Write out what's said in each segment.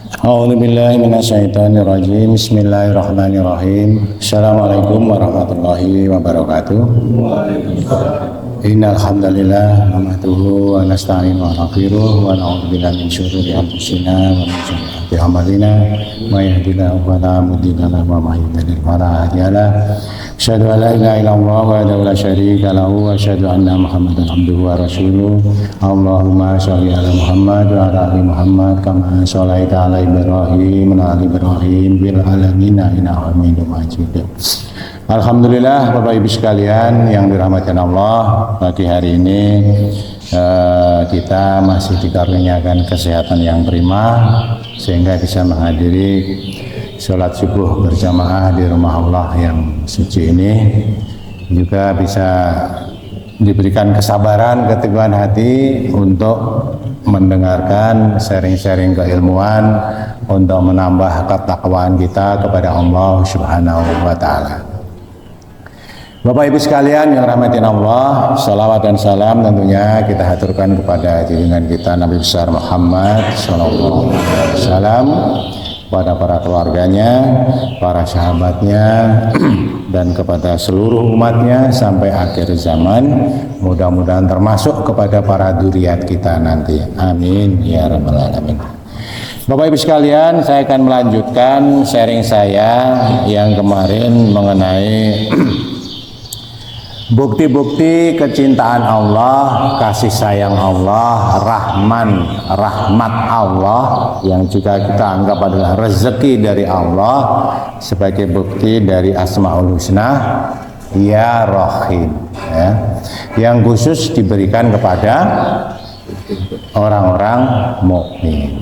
A'udzu billahi minasyaitonir rajim. Bismillahirrahmanirrahim. Assalamualaikum warahmatullahi wabarakatuh. Innal hamdalillah nahmaduhu wa nasta'inu wa nastaghfiruh wa na'udzu billahi min syururi anfusina wa min sayyiati a'malina. May yahdihillahu fala mudilla lahu wa may yudlil fala hadiya lahu. Asyhadu an la ilaha illallah wahdahu la syarika lahu wa asyhadu anna Muhammadan abduhu wa rasuluh. Allahumma shalli ala Muhammad wa ala ali Muhammad kama shallaita ala Ibrahim wa ala Ibrahim fil alamin innaka Hamidum Majid. Alhamdulillah Bapak Ibu sekalian yang dirahmati Allah, pagi hari ini kita masih dikaruniakan kesehatan yang prima sehingga bisa menghadiri sholat subuh berjamaah di rumah Allah yang suci ini, juga bisa diberikan kesabaran, keteguhan hati untuk mendengarkan sharing-sharing keilmuan untuk menambah ketakwaan kita kepada Allah Subhanahu wa Ta'ala. Bapak Ibu sekalian yang rahmatin Allah, salawat dan salam tentunya kita haturkan kepada junjungan kita Nabi besar Muhammad sallallahu alaihi wasallam, kepada para keluarganya, para sahabatnya, dan kepada seluruh umatnya sampai akhir zaman. Mudah-mudahan termasuk kepada para dzurriat kita nanti. Amin ya rabbal alamin. Bapak Ibu sekalian, saya akan melanjutkan sharing saya yang kemarin mengenai bukti-bukti kecintaan Allah, kasih sayang Allah, rahmat Allah yang juga kita anggap adalah rezeki dari Allah sebagai bukti dari Asmaul Husna ya Rahim, ya, yang khusus diberikan kepada orang-orang mukmin.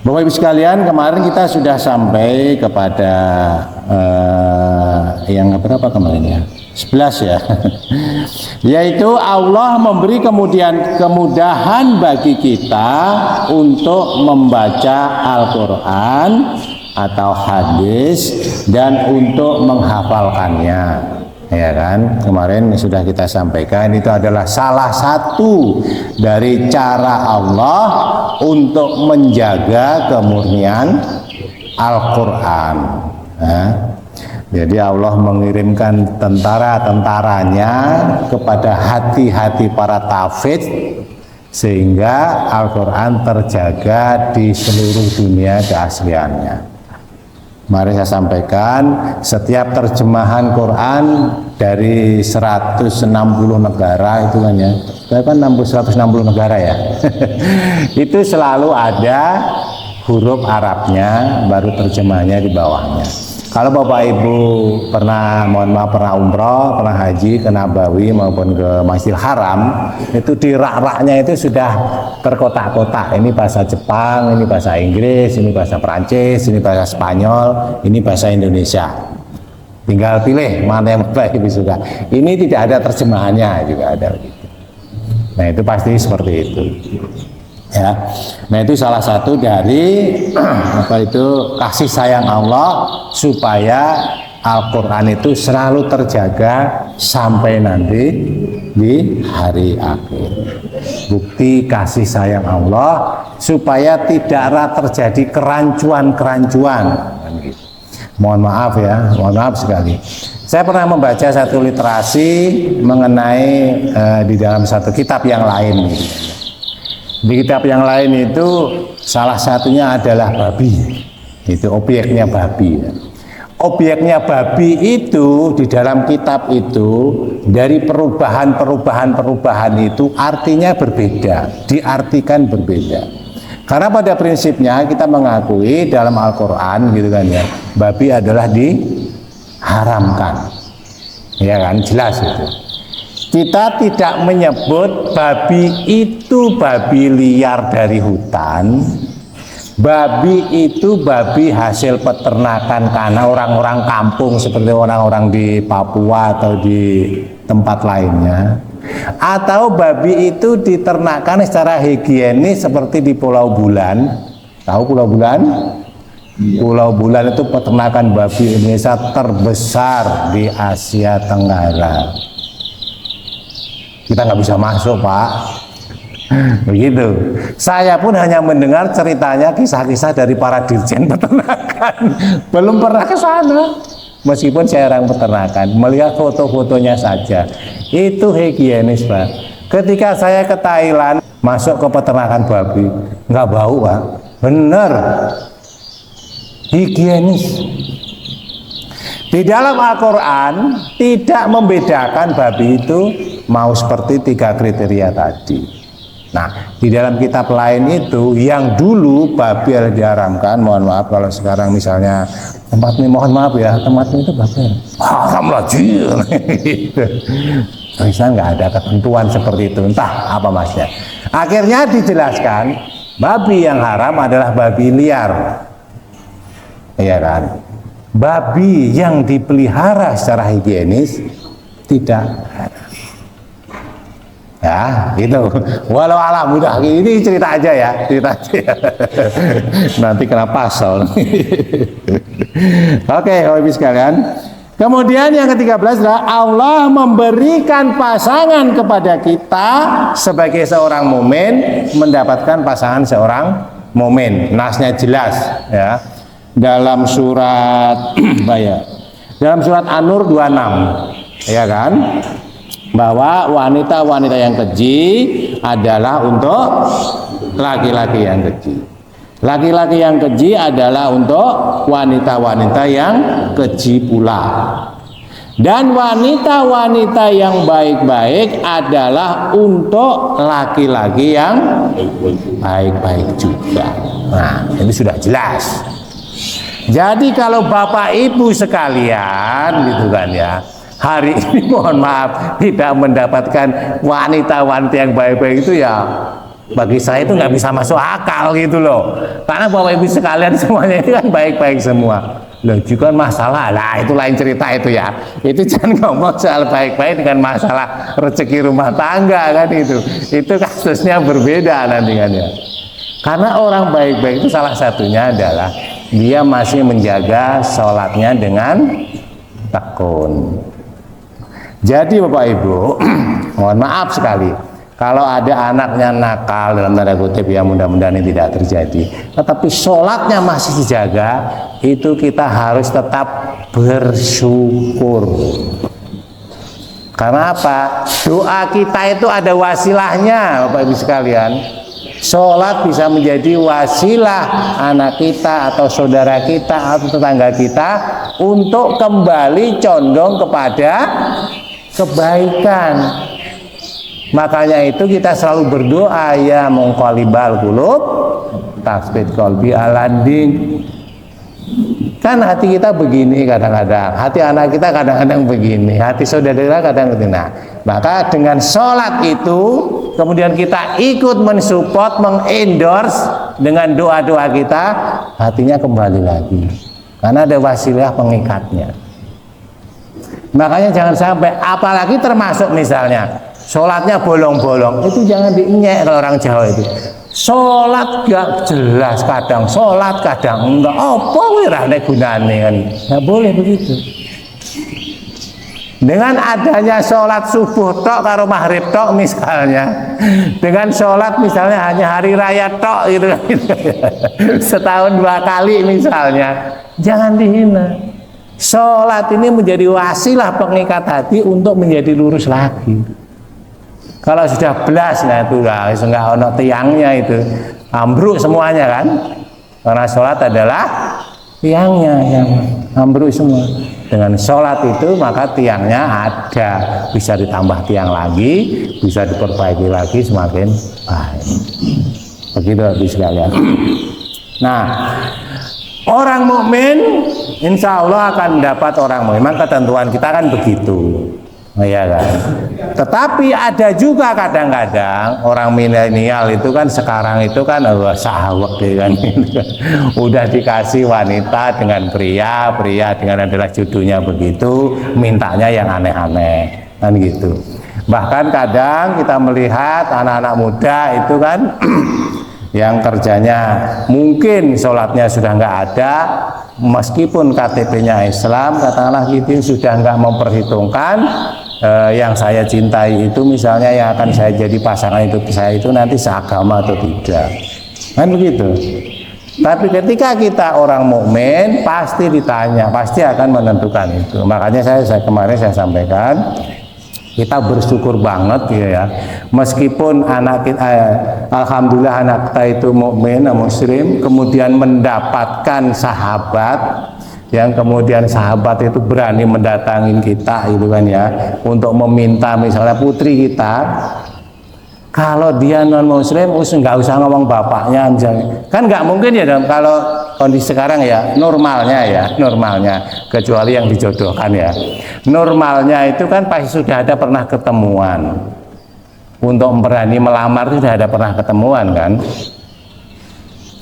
Bapak Ibu sekalian, kemarin kita sudah sampai kepada yang berapa kemarin ya? 11 ya. Yaitu Allah memberi kemudahan bagi kita untuk membaca Al-Qur'an atau hadis dan untuk menghafalkannya. Ya kan? Kemarin sudah kita sampaikan itu adalah salah satu dari cara Allah untuk menjaga kemurnian Al-Qur'an. Jadi Allah mengirimkan tentara-tentaranya kepada hati-hati para tafid sehingga Al-Quran terjaga di seluruh dunia keasliannya. Mari saya sampaikan, setiap terjemahan Quran dari 160 negara itu kan ya, kan 160 negara ya, itu selalu ada huruf Arabnya, baru terjemahannya di bawahnya. Kalau Bapak Ibu pernah umroh, pernah haji ke Nabawi maupun ke Masjidil Haram, itu di rak-raknya itu sudah terkotak-kotak. Ini bahasa Jepang, ini bahasa Inggris, ini bahasa Perancis, ini bahasa Spanyol, ini bahasa Indonesia. Tinggal pilih mana yang Bapak Ibu suka. Ini tidak ada terjemahannya juga ada begitu. Nah itu pasti seperti itu. Ya, nah itu salah satu dari kasih sayang Allah supaya Al-Quran itu selalu terjaga sampai nanti di hari akhir. Bukti kasih sayang Allah supaya tidaklah terjadi kerancuan-kerancuan. Mohon maaf ya, mohon maaf sekali. Saya pernah membaca satu literasi mengenai di dalam satu kitab yang lain. Di kitab yang lain itu salah satunya adalah babi. Itu objeknya babi. Objeknya babi itu di dalam kitab itu dari perubahan itu artinya berbeda, diartikan berbeda. Karena pada prinsipnya kita mengakui dalam Al-Quran gitu kan ya, babi adalah diharamkan. Ya kan, jelas itu. Kita tidak menyebut babi itu babi liar dari hutan. Babi itu babi hasil peternakan karena orang-orang kampung seperti orang-orang di Papua atau di tempat lainnya. Atau babi itu diternakan secara higienis seperti di Pulau Bulan. Tahu Pulau Bulan? Pulau Bulan itu peternakan babi Indonesia terbesar di Asia Tenggara. Kita nggak bisa masuk, Pak. Begitu. Saya pun hanya mendengar ceritanya, kisah-kisah dari para dirjen peternakan, belum pernah ke sana. Meskipun saya orang peternakan, melihat foto-fotonya saja, itu higienis, Pak. Ketika saya ke Thailand, masuk ke peternakan babi, nggak bau, Pak. Bener, higienis. Di dalam Al-Quran tidak membedakan babi itu mau seperti 3 kriteria tadi. Nah, di dalam kitab lain itu yang dulu babi yang diharamkan, mohon maaf kalau sekarang misalnya tempat ini, mohon maaf ya, tempat ini itu babi haram lagi. Bisa nggak ada ketentuan seperti itu, entah apa masnya. Akhirnya dijelaskan babi yang haram adalah babi liar, iya kan? Babi yang dipelihara secara higienis tidak haram. Ya, gitu. Walau alam udah ini cerita aja ya, cerita aja. Ya. Nanti kena pasal. Oke, Bapak sekalian. Kemudian yang ke-13 adalah Allah memberikan pasangan kepada kita sebagai seorang mukmin mendapatkan pasangan seorang mukmin. Nasnya jelas ya. Dalam surat dalam surat An-Nur 26 ya kan, bahwa wanita-wanita yang keji adalah untuk laki-laki yang keji. Laki-laki yang keji adalah untuk wanita-wanita yang keji pula. Dan wanita-wanita yang baik-baik adalah untuk laki-laki yang baik-baik juga. Nah, ini sudah jelas. Jadi kalau Bapak Ibu sekalian gitu kan ya, hari ini mohon maaf tidak mendapatkan wanita-wanita yang baik-baik itu ya, bagi saya itu nggak bisa masuk akal gitu loh. Karena Bapak Ibu sekalian semuanya itu kan baik-baik semua. Loh juga masalah, lah itu lain cerita itu ya. Itu jangan ngomong soal baik-baik dengan masalah rezeki rumah tangga kan itu. Itu kasusnya berbeda nanti kan ya. Karena orang baik-baik itu salah satunya adalah dia masih menjaga sholatnya dengan tekun. Jadi Bapak Ibu, mohon maaf sekali kalau ada anaknya nakal dalam tanda kutip ya, mudah-mudahan ini tidak terjadi. Tetapi sholatnya masih dijaga, itu kita harus tetap bersyukur. Karena apa? Doa kita itu ada wasilahnya Bapak Ibu sekalian. Sholat bisa menjadi wasilah anak kita atau saudara kita atau tetangga kita untuk kembali condong kepada kebaikan. Makanya itu kita selalu berdoa, ya muqallibal qulub tasbit qalbi aladin. Kan hati kita begini kadang-kadang, hati anak kita kadang-kadang begini, hati saudara kadang-kadang. Nah, maka dengan sholat itu kemudian kita ikut mensupport, mengendorse dengan doa-doa kita, hatinya kembali lagi. Karena ada wasilah pengikatnya. Makanya jangan sampai, apalagi termasuk misalnya sholatnya bolong-bolong, itu jangan diinyek kalau orang Jawa itu. Sholat gak jelas, kadang sholat, kadang enggak. Apa wirane gunane kan? Nggak boleh begitu. Dengan adanya sholat subuh tok karo maghrib tok misalnya, dengan sholat misalnya hanya hari raya tok gitu, setahun 2 kali misalnya, jangan dihina. Sholat ini menjadi wasilah pengikat hati untuk menjadi lurus lagi. Kalau sudah belas, nah itu lah, nggak ono tiangnya itu, ambruk semuanya kan? Karena sholat adalah tiangnya yang ambruk semua. Dengan sholat itu maka tiangnya ada, bisa ditambah tiang lagi, bisa diperbaiki lagi semakin baik. Begitu habis sekalian. Nah, orang mukmin insya Allah akan mendapat orang mukmin. Memang ketentuan kita kan begitu. Iya kan. Tetapi ada juga kadang-kadang orang milenial itu kan sekarang itu kan sahwek kan. Udah dikasih wanita dengan pria, pria dengan adalah jodohnya begitu, mintanya yang aneh-aneh kan gitu. Bahkan kadang kita melihat anak-anak muda itu kan yang kerjanya mungkin sholatnya sudah nggak ada, meskipun KTP-nya Islam, katakanlah gitu, sudah nggak memperhitungkan, yang saya cintai itu misalnya yang akan saya jadi pasangan hidup saya itu nanti seagama atau tidak, kan begitu. Tapi ketika kita orang mukmin pasti ditanya, pasti akan menentukan itu. Makanya kemarin saya sampaikan, kita bersyukur banget ya, meskipun anak kita, alhamdulillah anak kita itu mukmin, muslim, kemudian mendapatkan sahabat, yang kemudian sahabat itu berani mendatangin kita gitu kan ya, untuk meminta misalnya putri kita. Kalau dia non muslim, nggak usah ngomong bapaknya, kan nggak mungkin ya kalau kondisi sekarang ya, normalnya, kecuali yang dijodohkan ya. Normalnya itu kan pasti sudah ada pernah ketemuan. Untuk berani melamar itu sudah ada pernah ketemuan kan.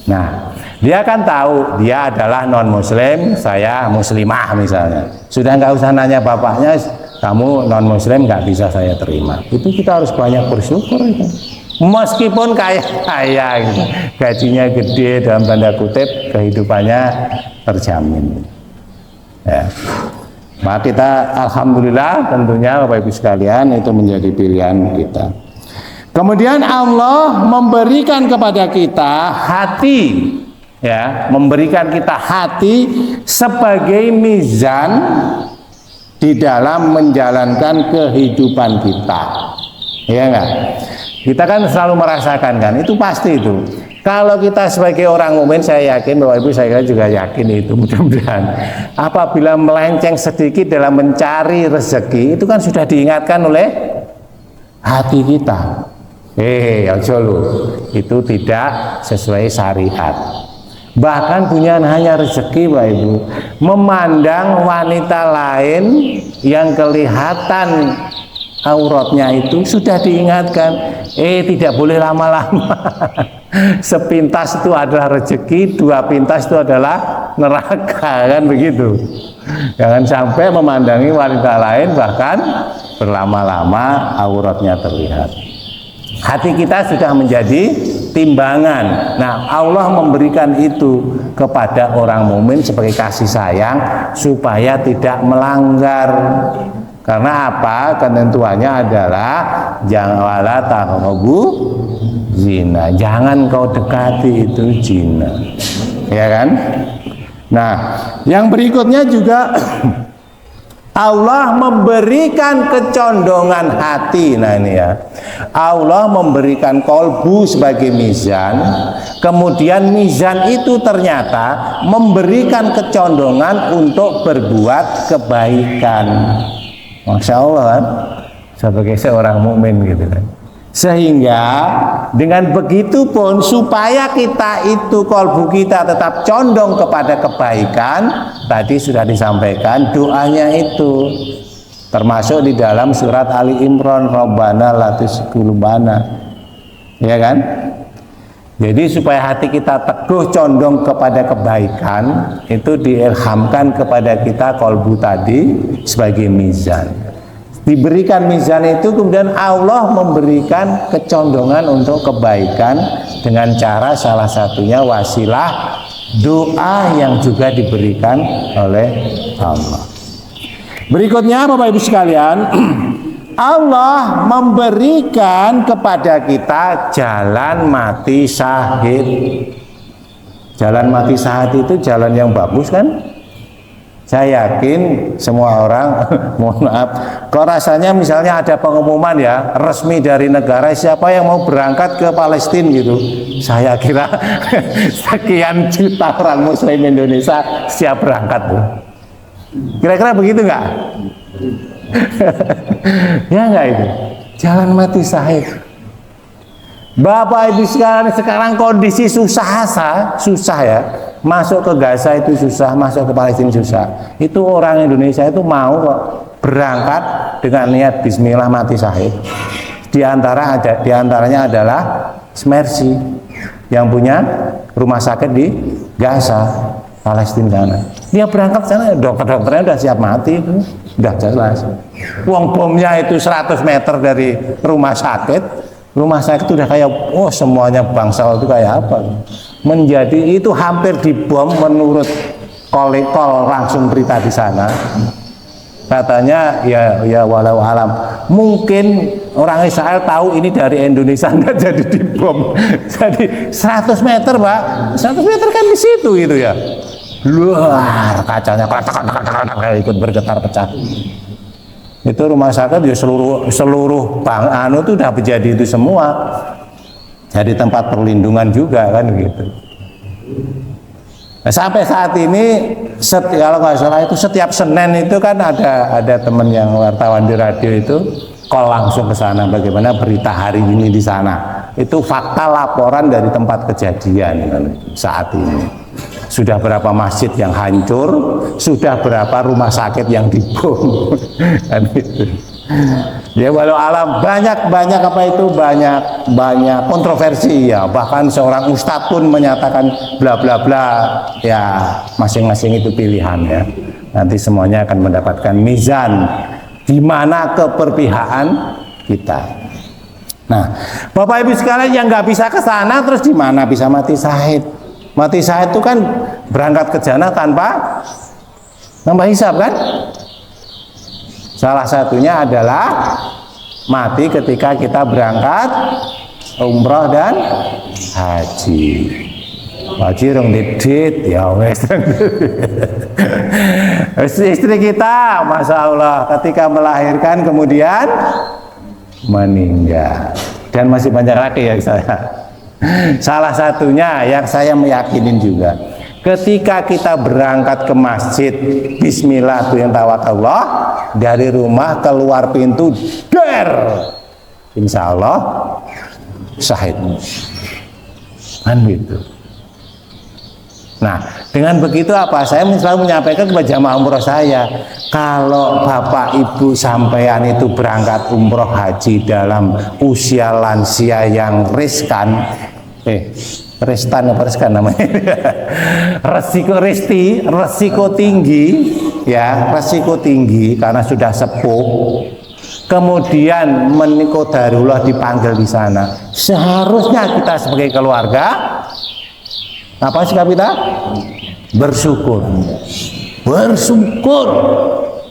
Nah, dia kan tahu dia adalah non muslim, saya muslimah misalnya. Sudah nggak usah nanya bapaknya, kamu non muslim nggak bisa saya terima. Itu kita harus banyak bersyukur itu. Meskipun kaya gitu, gajinya gede dalam tanda kutip, kehidupannya terjamin. Ya. Maka kita alhamdulillah tentunya Bapak Ibu sekalian itu menjadi pilihan kita. Kemudian Allah memberikan kepada kita hati, ya, memberikan kita hati sebagai mizan di dalam menjalankan kehidupan kita, ya enggak? Kita kan selalu merasakan kan, itu pasti itu. Kalau kita sebagai orang mukmin, saya yakin, Bapak Ibu saya juga yakin itu, mudah-mudahan apabila melenceng sedikit dalam mencari rezeki, itu kan sudah diingatkan oleh hati kita. Ojo lu, itu tidak sesuai syariat. Bahkan punya hanya rezeki, Bapak Ibu, memandang wanita lain yang kelihatan auratnya itu sudah diingatkan, tidak boleh lama-lama. Sepintas itu adalah rezeki, 2 pintas itu adalah neraka, kan begitu. Jangan sampai memandangi wanita lain bahkan berlama-lama auratnya terlihat. Hati kita sudah menjadi timbangan. Nah, Allah memberikan itu kepada orang mukmin sebagai kasih sayang supaya tidak melanggar. Karena apa? Ketentuannya adalah jangan wala taqrabu zina. Jangan kau dekati itu zina. Ya kan? Nah, yang berikutnya juga Allah memberikan kecondongan hati. Nah ini ya, Allah memberikan kolbu sebagai mizan. Kemudian mizan itu ternyata memberikan kecondongan untuk berbuat kebaikan. Masya Allah kan, sebagai seorang mukmin gitu kan. Sehingga dengan begitu pun supaya kita itu kolbu kita tetap condong kepada kebaikan, tadi sudah disampaikan doanya itu termasuk di dalam surat Ali Imran, Rabbana la tuzigh qulubana, ya kan? Jadi supaya hati kita teguh condong kepada kebaikan, itu diilhamkan kepada kita kolbu tadi sebagai mizan. Diberikan mizan itu, kemudian Allah memberikan kecondongan untuk kebaikan dengan cara salah satunya wasilah doa yang juga diberikan oleh Allah. Berikutnya Bapak Ibu sekalian, Allah memberikan kepada kita jalan mati syahid. Jalan mati syahid itu jalan yang bagus kan? Saya yakin semua orang, mohon maaf, kalau rasanya misalnya ada pengumuman ya resmi dari negara, siapa yang mau berangkat ke Palestina gitu, saya kira sekian juta orang Muslim Indonesia siap berangkat tuh. Kira-kira begitu nggak? Ya nggak itu? Jalan mati syahid. Bapak Ibu sekalian, sekarang kondisi susah ya. Masuk ke Gaza itu susah, masuk ke Palestina susah. Itu orang Indonesia itu mau kok berangkat dengan niat bismillah mati syahid. Di antaranya adalah Smersi yang punya rumah sakit di Gaza, Palestina sana. Dia berangkat sana, dokter-dokternya udah siap mati itu, udah jelas. Uang bomnya itu 100 meter dari rumah sakit. Rumah sakit udah kayak, semuanya bangsal itu kayak apa? Menjadi itu hampir dibom menurut kol langsung berita di sana. katanya ya walau alam, mungkin orang Israel tahu ini dari Indonesia nggak jadi dibom. Jadi 100 meter Pak, 100 meter kan di situ gitu ya, luar kacanya ikut bergetar pecah. Itu rumah sakit ya seluruh bang anu itu udah menjadi itu semua, jadi tempat perlindungan juga kan gitu. Nah, sampai saat ini kalau nggak salah itu setiap Senin itu kan ada teman yang wartawan di radio itu call langsung ke sana bagaimana berita hari ini di sana. Itu fakta laporan dari tempat kejadian kan, saat ini. Sudah berapa masjid yang hancur, sudah berapa rumah sakit yang dibom. Kan itu. Ya walau alam banyak apa itu banyak kontroversi ya, bahkan seorang ustadz pun menyatakan bla bla bla, ya masing-masing itu pilihan ya, nanti semuanya akan mendapatkan mizan di mana keberpihakan kita. Nah Bapak Ibu sekalian yang nggak bisa ke sana terus di mana bisa mati syahid? Mati syahid itu kan berangkat ke jannah tanpa hisab kan? Salah satunya adalah mati ketika kita berangkat umroh dan haji. Haji rong didit ya wes. Istri kita, masya Allah, ketika melahirkan kemudian meninggal, dan masih banyak lagi ya saya. Salah satunya yang saya meyakinin juga, ketika kita berangkat ke masjid, bismillah tuh yang tawakallah, dari rumah keluar pintu, insya Allah syahid kan gitu. Nah dengan begitu apa, saya selalu menyampaikan kepada jamaah umroh saya, kalau bapak ibu sampean itu berangkat umroh haji dalam usia lansia yang riskan, namanya resiko tinggi ya, resiko tinggi karena sudah sepuh, kemudian menikah darulah dipanggil di sana, seharusnya kita sebagai keluarga apa sikap kita? Bersyukur.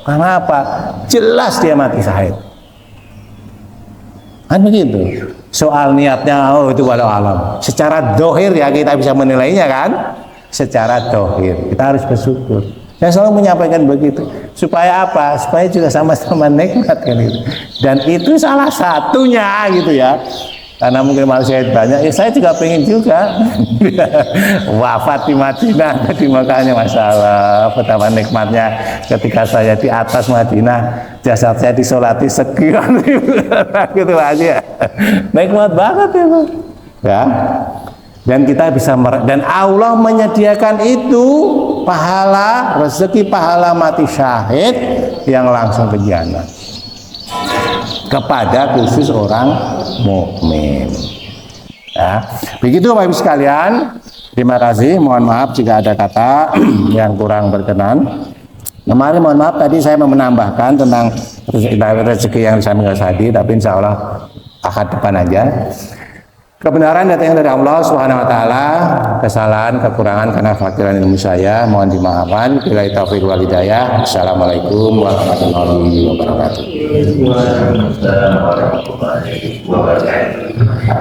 Karena apa? Jelas dia mati syahid kan begitu. Soal niatnya itu walau alam, secara dohir ya kita bisa menilainya kan, secara dohir kita harus bersyukur. Saya selalu menyampaikan begitu, supaya apa? Supaya juga sama-sama nikmat kan itu. Dan itu salah satunya gitu ya, karena mungkin manusia banyak, ya saya juga pengen juga wafat di Madinah, di Mekahnya, masya Allah, betapa nikmatnya ketika saya di atas Madinah, jasad saya disolati sekian gitu aja, nikmat banget ya Pak. Ya, dan kita bisa dan Allah menyediakan itu pahala, rezeki pahala mati syahid yang langsung ke jannah kepada khusus orang mukmin. Ya, begitu Bapak Ibu sekalian. Terima kasih. Mohon maaf jika ada kata yang kurang berkenan. Kemarin mohon maaf tadi saya menambahkan tentang rezeki yang disampaikan tadi, tapi insya Allah akad depan aja. Kebenaran datangnya dari Allah Subhanahu wa taala, kesalahan, kekurangan karena fakiran ilmu saya mohon dimaafkan. Billahi taufiq wal hidayah. Assalamualaikum warahmatullahi wabarakatuh.